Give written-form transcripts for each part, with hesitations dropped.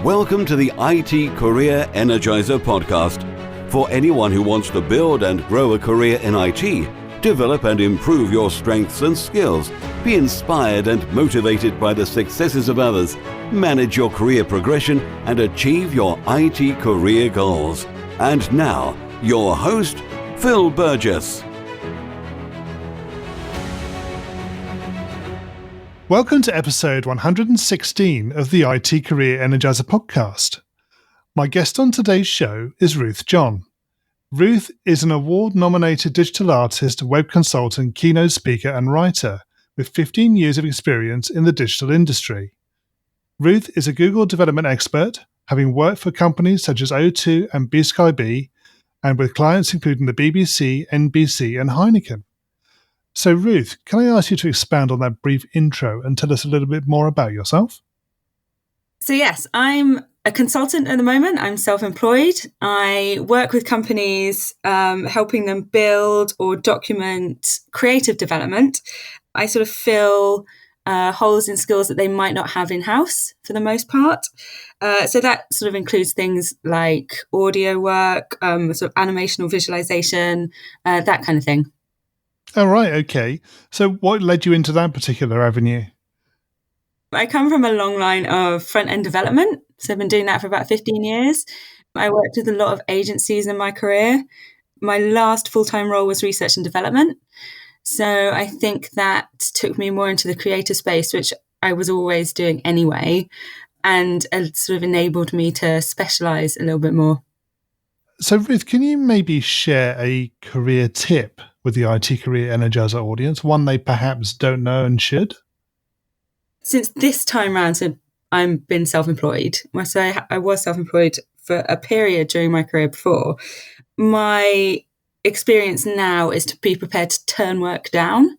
Welcome to the IT Career Energizer podcast. For anyone who wants to build and grow a career in IT, develop and improve your strengths and skills, be inspired and motivated by the successes of others, manage your career progression, and achieve your IT career goals. And now, your host, Phil Burgess. Welcome to episode 116 of the IT Career Energizer podcast. My guest on today's show is Ruth John. Ruth is an award-nominated digital artist, web consultant, keynote speaker and writer with 15 years of experience in the digital industry. Ruth is a Google development expert, having worked for companies such as O2 and BSkyB and with clients including the BBC, NBC and Heineken. So Ruth, can I ask you to expand on that brief intro and tell us a little bit more about yourself? So yes, I'm a consultant at the moment. I'm self-employed. I work with companies, helping them build or document creative development. I sort of fill holes in skills that they might not have in-house for the most part. So that sort of includes things like audio work, sort of animation or visualization, that kind of thing. Oh, right, okay. So what led you into that particular avenue? I come from a long line of front-end development. So I've been doing that for about 15 years. I worked with a lot of agencies in my career. My last full-time role was research and development. So I think that took me more into the creative space, which I was always doing anyway, and it sort of enabled me to specialize a little bit more. So Ruth, can you maybe share a career tip with the IT Career Energizer audience, one they perhaps don't know and should? Since this time round, so I've been self-employed. So I was self-employed for a period during my career before. My experience now is to be prepared to turn work down.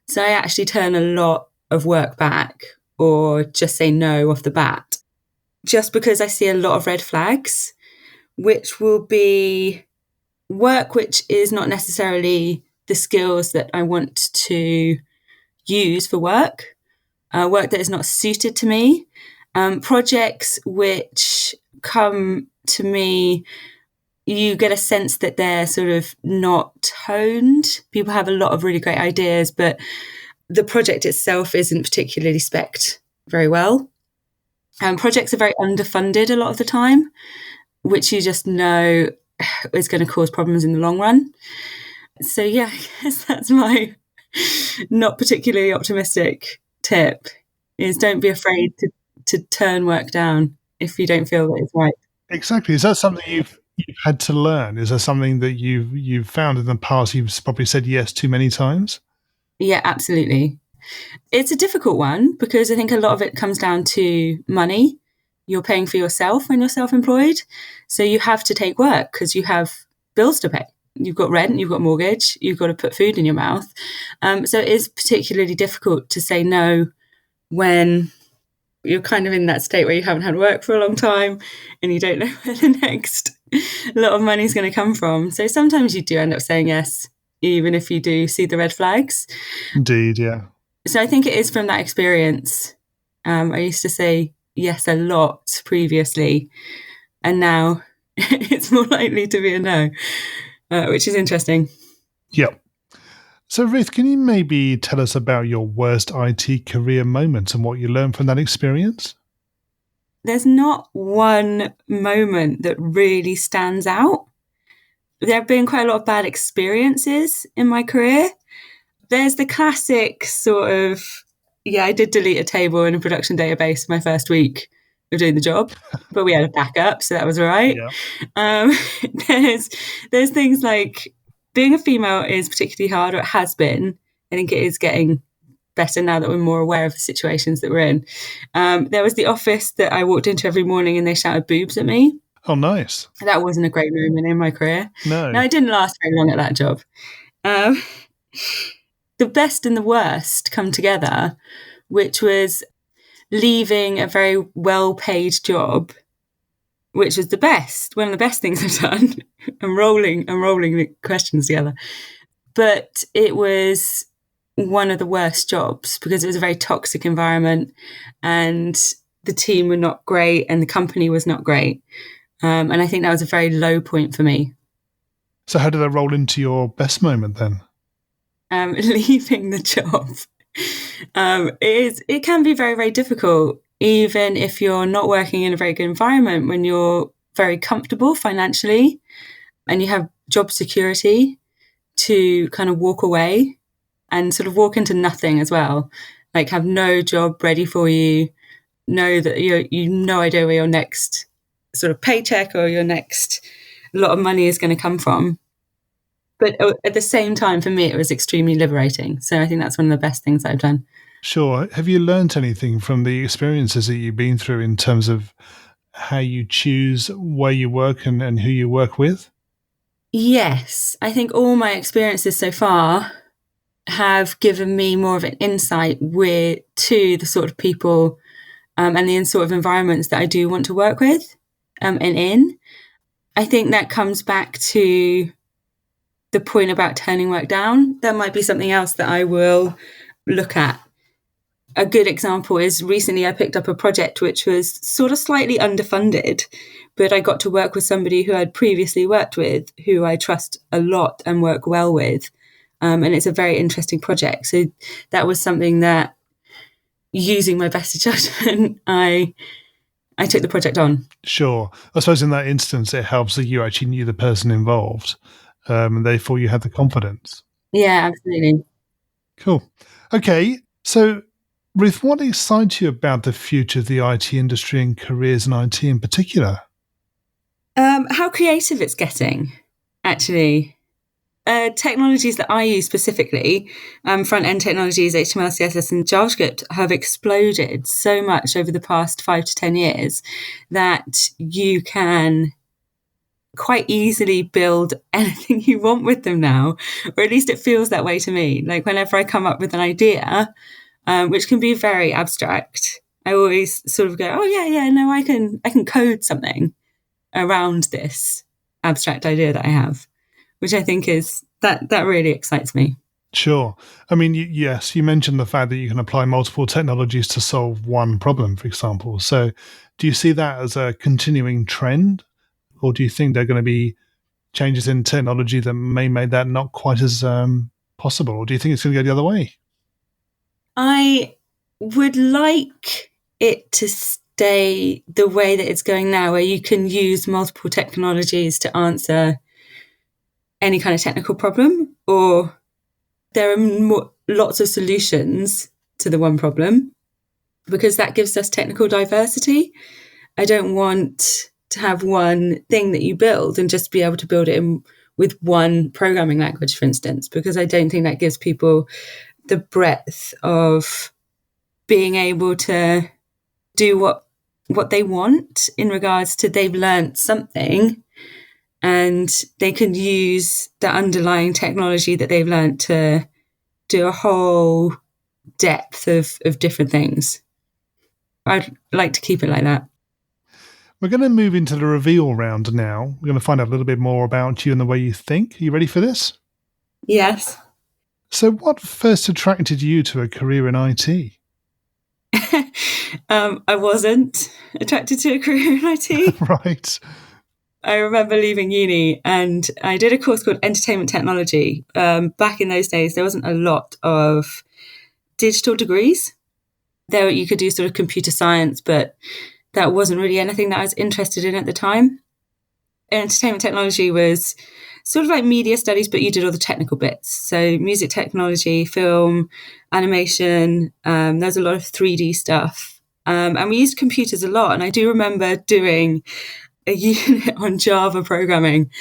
So I actually turn a lot of work back or just say no off the bat, just because I see a lot of red flags, which will be work which is not necessarily the skills that I want to use for work, work that is not suited to me, projects which come to me, you get a sense that they're sort of not honed. People have a lot of really great ideas, but the project itself isn't particularly spec'd very well. Projects are very underfunded a lot of the time, which you just know is going to cause problems in the long run. So yeah, I guess that's my not particularly optimistic tip, is don't be afraid to turn work down if you don't feel that it's right. Exactly. Is that something you've had to learn? Is there something that you've found in the past you've probably said yes too many times? Yeah, absolutely. It's a difficult one because I think a lot of it comes down to money. You're paying for yourself when you're self-employed. So you have to take work because you have bills to pay. You've got rent, you've got mortgage, you've got to put food in your mouth. So it is particularly difficult to say no when you're kind of in that state where you haven't had work for a long time and you don't know where the next lot of money is going to come from. So sometimes you do end up saying yes, even if you do see the red flags. Indeed, yeah. So I think it is from that experience. I used to say yes a lot previously, and now it's more likely to be a no, which is interesting. Yep. So Ruth, can you maybe tell us about your worst IT career moment and what you learned from that experience? There's not one moment that really stands out. There have been quite a lot of bad experiences in my career. There's the classic sort of, I did delete a table in a production database my first week of doing the job, but we had a backup, so that was all right. Yeah. There's things like being a female is particularly hard, or it has been. I think it is getting better now that we're more aware of the situations that we're in. There was the office that I walked into every morning and they shouted boobs at me. Oh, nice. That wasn't a great moment in my career. No, I didn't last very long at that job. The best and the worst come together, which was leaving a very well-paid job, which was one of the best things I've done. I'm rolling the questions together. But it was one of the worst jobs because it was a very toxic environment and the team were not great and the company was not great. And I think that was a very low point for me. So how did that roll into your best moment then? Leaving the job. It can be very, very difficult, even if you're not working in a very good environment, when you're very comfortable financially and you have job security, to kind of walk away and sort of walk into nothing as well. Like, have no job ready for you, know that you no idea where your next sort of paycheck or your next lot of money is going to come from. But at the same time, for me, it was extremely liberating. So I think that's one of the best things I've done. Sure. Have you learned anything from the experiences that you've been through in terms of how you choose where you work and who you work with? Yes. I think all my experiences so far have given me more of an insight to the sort of people and the sort of environments that I do want to work with and in. I think that comes back to the point about turning work down. That might be something else that I will look at. A good example is recently I picked up a project which was sort of slightly underfunded, but I got to work with somebody who I'd previously worked with, who I trust a lot and work well with. And it's a very interesting project. So that was something that, using my best judgment, I took the project on. Sure. I suppose in that instance, it helps that you actually knew the person involved, and therefore you had the confidence. Yeah, absolutely. Cool. Okay. So, Ruth, what excites you about the future of the IT industry and careers in IT in particular? How creative it's getting, actually. Technologies that I use specifically, front-end technologies, HTML, CSS, and JavaScript, have exploded so much over the past 5 to 10 years that you can quite easily build anything you want with them now, or at least it feels that way to me. Like, whenever I come up with an idea, which can be very abstract, I always sort of go, oh yeah, no, I can code something around this abstract idea that I have, which I think is that really excites me. Sure. I mean, yes, you mentioned the fact that you can apply multiple technologies to solve one problem, for example. So do you see that as a continuing trend, or do you think there are going to be changes in technology that may make that not quite as possible, or do you think it's going to go the other way? I would like it to stay the way that it's going now, where you can use multiple technologies to answer any kind of technical problem, or there are lots of solutions to the one problem, because that gives us technical diversity. I don't want to have one thing that you build and just be able to build it with one programming language, for instance, because I don't think that gives people the breadth of being able to do what they want in regards to they've learned something and they can use the underlying technology that they've learned to do a whole depth of different things. I'd like to keep it like that. We're going to move into the reveal round now. We're going to find out a little bit more about you and the way you think. Are you ready for this? Yes. So what first attracted you to a career in IT? I wasn't attracted to a career in IT. Right. I remember leaving uni and I did a course called Entertainment Technology. Back in those days, there wasn't a lot of digital degrees. There you could do sort of computer science, but that wasn't really anything that I was interested in at the time. Entertainment technology was sort of like media studies, but you did all the technical bits. So music technology, film, animation, there's a lot of 3D stuff. And we used computers a lot. And I do remember doing a unit on Java programming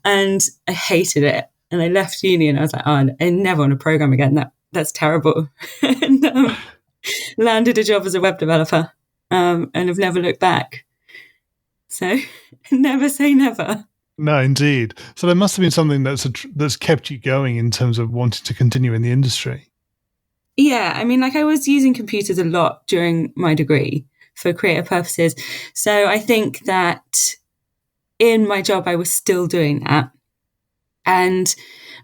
and I hated it. And I left uni and I was like, oh, I never want to program again. That's terrible. And landed a job as a web developer and have never looked back. So never say never. No, indeed. So there must have been something that's kept you going in terms of wanting to continue in the industry. Yeah, I mean, like I was using computers a lot during my degree for creative purposes. So I think that in my job, I was still doing that. And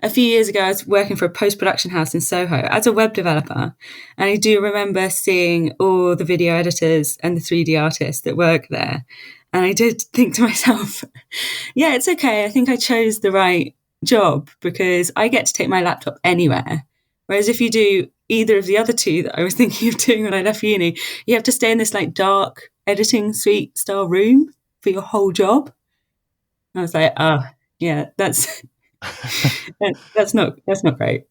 a few years ago, I was working for a post-production house in Soho as a web developer. And I do remember seeing all the video editors and the 3D artists that work there. And I did think to myself, yeah, it's okay. I think I chose the right job because I get to take my laptop anywhere. Whereas if you do either of the other two that I was thinking of doing when I left uni, you have to stay in this like dark editing suite style room for your whole job. I was like, yeah, that's not great.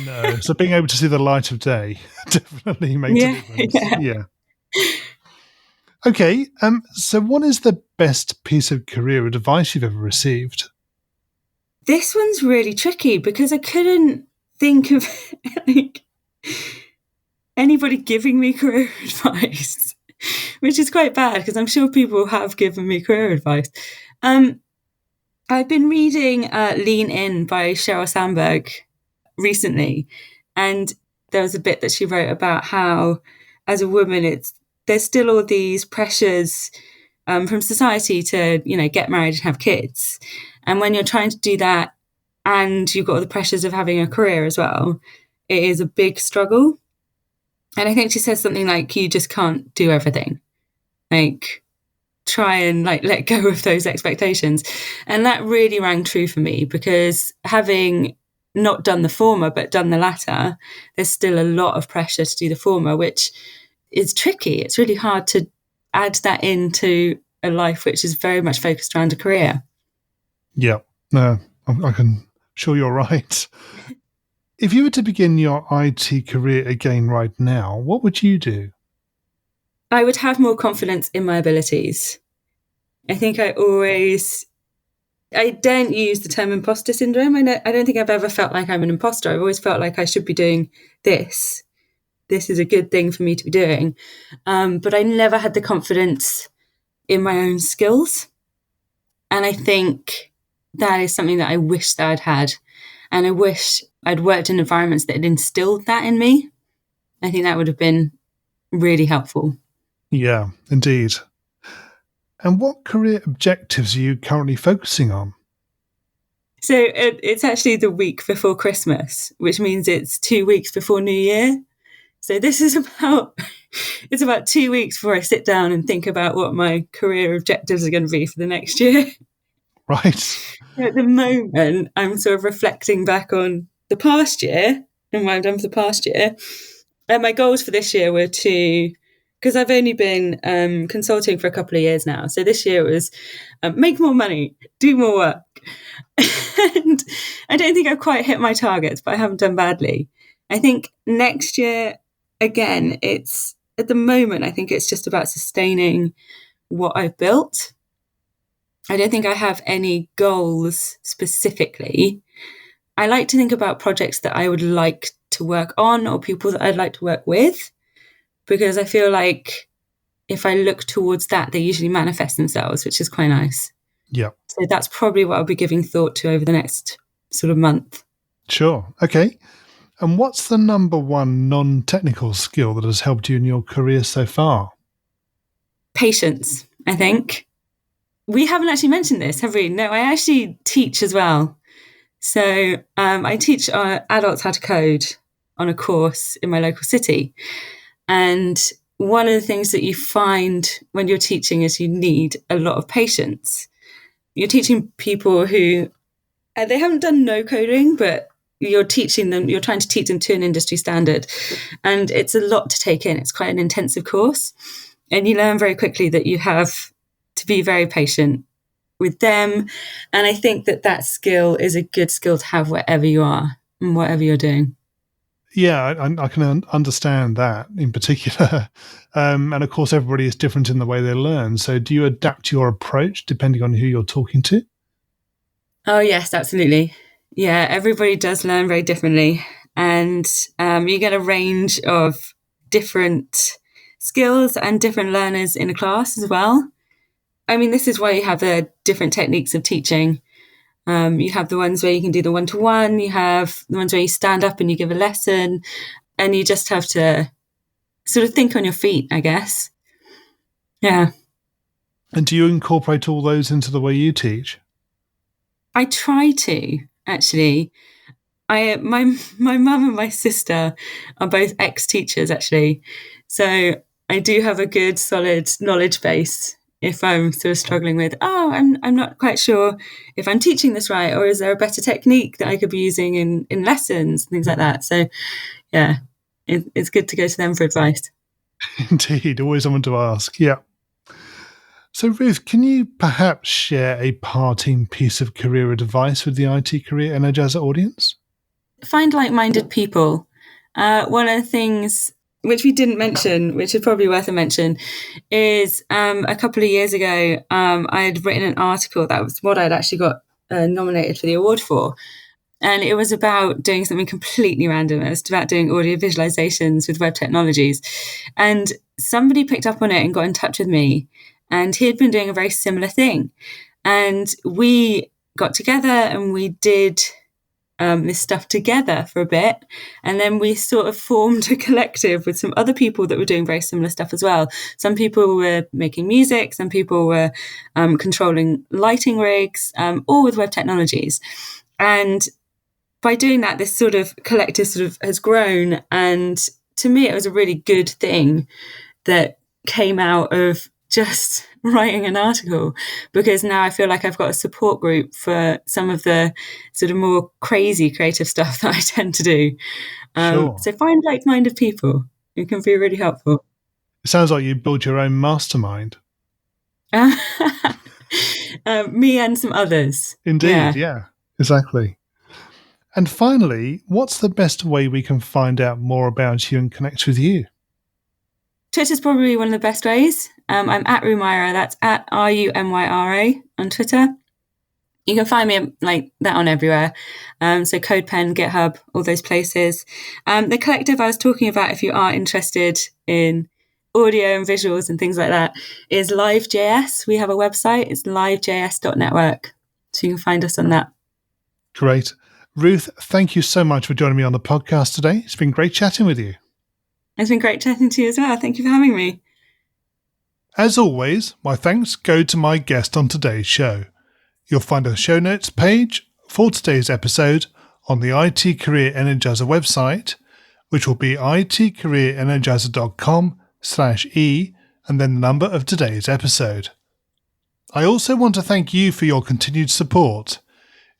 No, so being able to see the light of day definitely makes a difference. Yeah. Okay, so what is the best piece of career advice you've ever received? This one's really tricky because I couldn't think of like anybody giving me career advice, which is quite bad because I'm sure people have given me career advice. I've been reading Lean In by Sheryl Sandberg recently, and there was a bit that she wrote about how, as a woman, there's still all these pressures from society to, get married and have kids. And when you're trying to do that and you've got the pressures of having a career as well, it is a big struggle. And I think she says something like, you just can't do everything. Like, try and let go of those expectations. And that really rang true for me because having not done the former, but done the latter, there's still a lot of pressure to do the former, which is tricky. It's really hard to add that into a life which is very much focused around a career. Yeah, no, I'm sure you're right. If you were to begin your IT career again right now, what would you do? I would have more confidence in my abilities. I think I don't use the term imposter syndrome. I don't think I've ever felt like I'm an imposter. I've always felt like I should be doing this. This is a good thing for me to be doing. But I never had the confidence in my own skills. And I think that is something that I wish that I'd had. And I wish I'd worked in environments that had instilled that in me. I think that would have been really helpful. Yeah, indeed. And what career objectives are you currently focusing on? So it's actually the week before Christmas, which means it's 2 weeks before New Year. So this is it's about 2 weeks before I sit down and think about what my career objectives are going to be for the next year. Right. At the moment, I'm sort of reflecting back on the past year and what I've done for the past year. And my goals for this year were because I've only been consulting for a couple of years now. So this year was make more money, do more work. And I don't think I've quite hit my targets, but I haven't done badly. I think next year, again, at the moment, I think it's just about sustaining what I've built. I don't think I have any goals specifically. I like to think about projects that I would like to work on or people that I'd like to work with, because I feel like if I look towards that, they usually manifest themselves, which is quite nice. Yeah. So that's probably what I'll be giving thought to over the next sort of month. Sure. Okay. And what's the number one non-technical skill that has helped you in your career so far? Patience, I think. We haven't actually mentioned this, have we? No, I actually teach as well. So I teach adults how to code on a course in my local city. And one of the things that you find when you're teaching is you need a lot of patience. You're teaching people who, they haven't done no coding, but you're teaching them, you're trying to teach them to an industry standard. And it's a lot to take in. It's quite an intensive course. And you learn very quickly that you have to be very patient with them. And I think that skill is a good skill to have wherever you are and whatever you're doing. Yeah, I can understand that in particular. And of course, everybody is different in the way they learn. So do you adapt your approach depending on who you're talking to? Oh, yes, absolutely. Yeah, everybody does learn very differently. And you get a range of different skills and different learners in a class as well. I mean, this is why you have the different techniques of teaching. You have the ones where you can do the one-to-one, you have the ones where you stand up and you give a lesson, and you just have to sort of think on your feet, I guess. Yeah. And do you incorporate all those into the way you teach? I try to, actually. my mum and my sister are both ex-teachers, actually. So I do have a good, solid knowledge base if I'm sort of struggling with, I'm not quite sure if I'm teaching this right, or is there a better technique that I could be using in lessons, things like that. So, yeah, it's good to go to them for advice. Indeed, always someone to ask. Yeah. So, Ruth, can you perhaps share a parting piece of career advice with the IT Career Energizer audience? Find like-minded people. One of the things which we didn't mention, which is probably worth a mention, is a couple of years ago, I had written an article that was what I'd actually got nominated for the award for. And it was about doing something completely random. It was about doing audio visualizations with web technologies. And somebody picked up on it and got in touch with me. And he had been doing a very similar thing. And we got together and we did this stuff together for a bit. And then we sort of formed a collective with some other people that were doing very similar stuff as well. Some people were making music, some people were controlling lighting rigs, all with web technologies. And by doing that, this sort of collective sort of has grown. And to me, it was a really good thing that came out of just writing an article, because now I feel like I've got a support group for some of the sort of more crazy creative stuff that I tend to do. Sure. So find like-minded people. It can be really helpful. It sounds like you built your own mastermind. Me and some others. Indeed, yeah, exactly. And finally, what's the best way we can find out more about you and connect with you? Twitter's probably one of the best ways. I'm at Rumyra. That's at RUMYRA on Twitter. You can find me like that on everywhere. So CodePen, GitHub, all those places. The collective I was talking about, if you are interested in audio and visuals and things like that, is Live.js. We have a website. It's livejs.network. So you can find us on that. Great. Ruth, thank you so much for joining me on the podcast today. It's been great chatting with you. It's been great chatting to you as well. Thank you for having me. As always, my thanks go to my guest on today's show. You'll find a show notes page for today's episode on the IT Career Energizer website, which will be itcareerenergizer.com/e and then the number of today's episode. I also want to thank you for your continued support.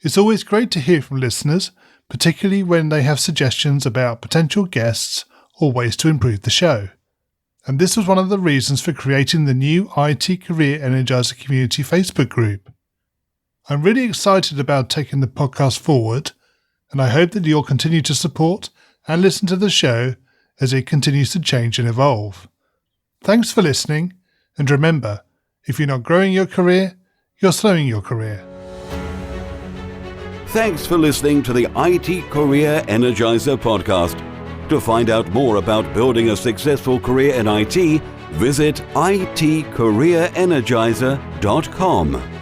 It's always great to hear from listeners, particularly when they have suggestions about potential guests or ways to improve the show. And this was one of the reasons for creating the new IT Career Energizer Community Facebook group. I'm really excited about taking the podcast forward, and I hope that you'll continue to support and listen to the show as it continues to change and evolve. Thanks for listening, and remember, if you're not growing your career, you're slowing your career. Thanks for listening to the IT Career Energizer podcast. To find out more about building a successful career in IT, visit itcareerenergizer.com.